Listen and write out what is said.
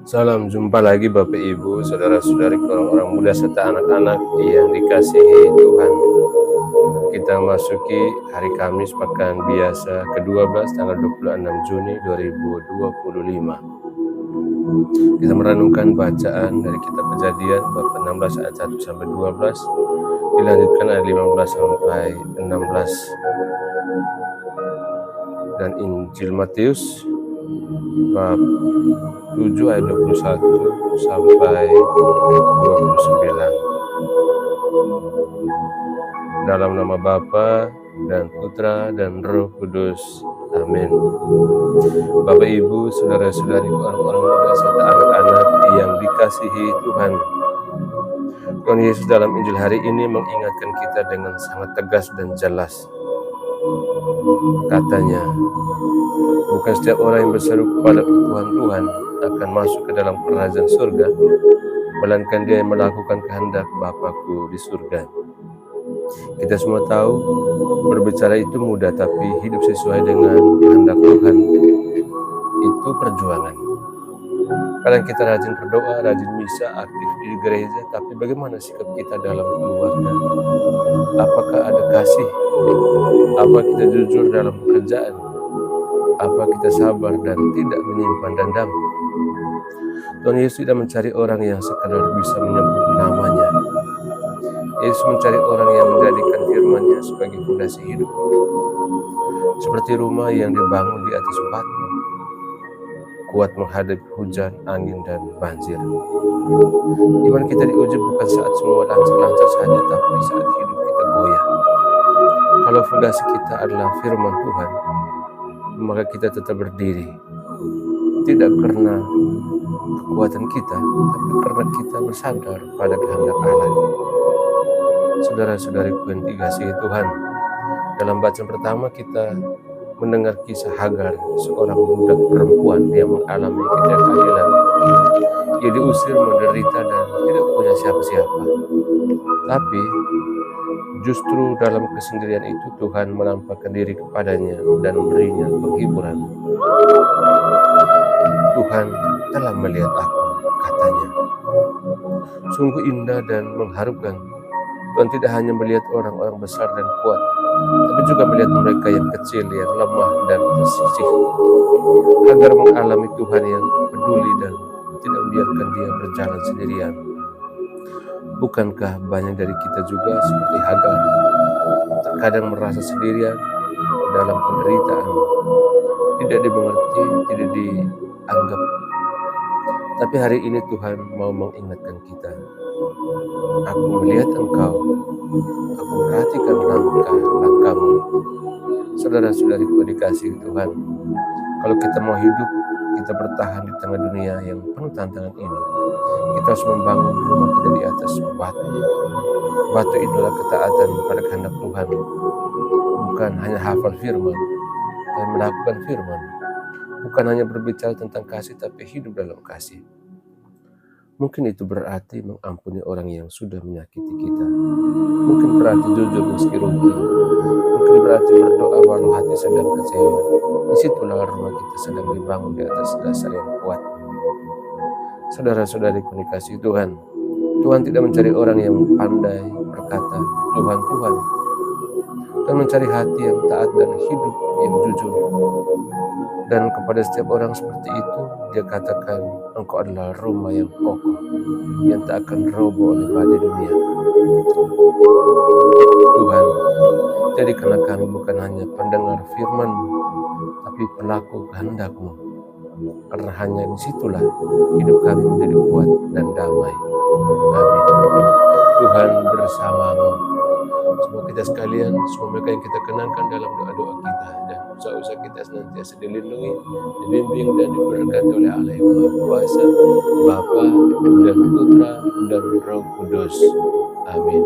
Salam jumpa lagi Bapak Ibu, saudara-saudari, orang-orang muda serta anak-anak yang dikasihi Tuhan. Kita masuki hari Kamis pekan biasa ke-12 tanggal 26 Juni 2025. Kita merenungkan bacaan dari kitab Kejadian bab 16 ayat 1 sampai 12, dilanjutkan ayat 15 sampai 16, dan Injil Matius bab 7 ayat 21 sampai 29. Dalam nama Bapa dan Putra dan Roh Kudus. Amin. Bapak Ibu, saudara-saudari, orang-orang muda serta anak-anak yang dikasihi Tuhan. Tuhan Yesus dalam Injil hari ini mengingatkan kita dengan sangat tegas dan jelas. Katanya, bukan setiap orang yang berseru kepada Tuhan akan masuk ke dalam kerajaan surga, melainkan dia yang melakukan kehendak Bapa-Ku di surga. Kita semua tahu berbicara itu mudah, tapi hidup sesuai dengan kehendak Tuhan itu perjuangan. Kadang kita rajin berdoa, rajin misa, aktif di gereja, tapi bagaimana sikap kita dalam keluarga? Apakah ada kasih? Apa kita jujur dalam pekerjaan? Apa kita sabar dan tidak menyimpan dendam? Tuhan Yesus tidak mencari orang yang sekadar bisa menyebut namanya. Yesus mencari orang yang menjadikan firman-Nya sebagai fondasi hidup, seperti rumah yang dibangun di atas batu, kuat menghadapi hujan, angin, dan banjir. Iman kita diuji bukan saat semua lancar-lancar saja, tapi saat hidup kita goyah. Kalau fondasi kita adalah firman Tuhan, maka kita tetap berdiri, tidak karena kekuatan kita, tapi karena kita bersandar pada kehendak Allah. Saudara-saudariku yang dikasihi Tuhan, dalam bacaan pertama kita mendengar kisah Hagar, seorang budak perempuan yang mengalami ketidakadilan. Ia diusir, menderita, dan tidak punya siapa-siapa. Tapi justru dalam kesendirian itu Tuhan menampakkan diri kepadanya dan memberinya penghiburan. Tuhan telah melihat aku, katanya. Sungguh indah dan mengharukan. Tuhan tidak hanya melihat orang-orang besar dan kuat, tapi juga melihat mereka yang kecil, yang lemah dan tersisih. Hagar mengalami Tuhan yang peduli dan tidak membiarkan dia berjalan sendirian. Bukankah banyak dari kita juga seperti Hagar, terkadang merasa sendirian dalam penderitaan, tidak dimengerti, tidak dianggap. Tapi hari ini Tuhan mau mengingatkan kita. Aku melihat engkau, aku perhatikan langkah-langkahmu. Saudara-saudariku dikasihi Tuhan, kalau kita mau hidup, kita bertahan di tengah dunia yang penuh tantangan ini, kita harus membangun rumah kita di atas batu. Batu itulah ketaatan pada kehendak Tuhan, bukan hanya hafal firman, dan melakukan firman. Bukan hanya berbicara tentang kasih, tapi hidup dalam kasih. Mungkin itu berarti mengampuni orang yang sudah menyakiti kita. Mungkin berarti jujur meski rugi. Mungkin berarti berdoa walau hati sedang kecewa. Disitulah rumah kita sedang dibangun di atas dasar yang kuat. Saudara-saudariku dikasihi Tuhan, Tuhan tidak mencari orang yang pandai berkata Tuhan, Tuhan. Tuhan mencari hati yang taat dan hidup yang jujur. Dan kepada setiap orang seperti itu, dia katakan, engkau adalah rumah yang kokoh, yang tak akan roboh oleh badai dunia. Tuhan, jadikanlah kami bukan hanya pendengar firman-Mu, tapi pelaku kehendak-Mu. Karena hanya disitulah hidup kami menjadi kuat dan damai. Amin. Tuhan bersamamu. Semua kita sekalian, semua mereka yang kita kenangkan dalam doa-doa kita, dan usaha-usaha kita senantiasa dilindungi, dibimbing, dan diberkati oleh Allah yang Maha Kuasa, Bapa dan Putra dan Roh Kudus. Amin.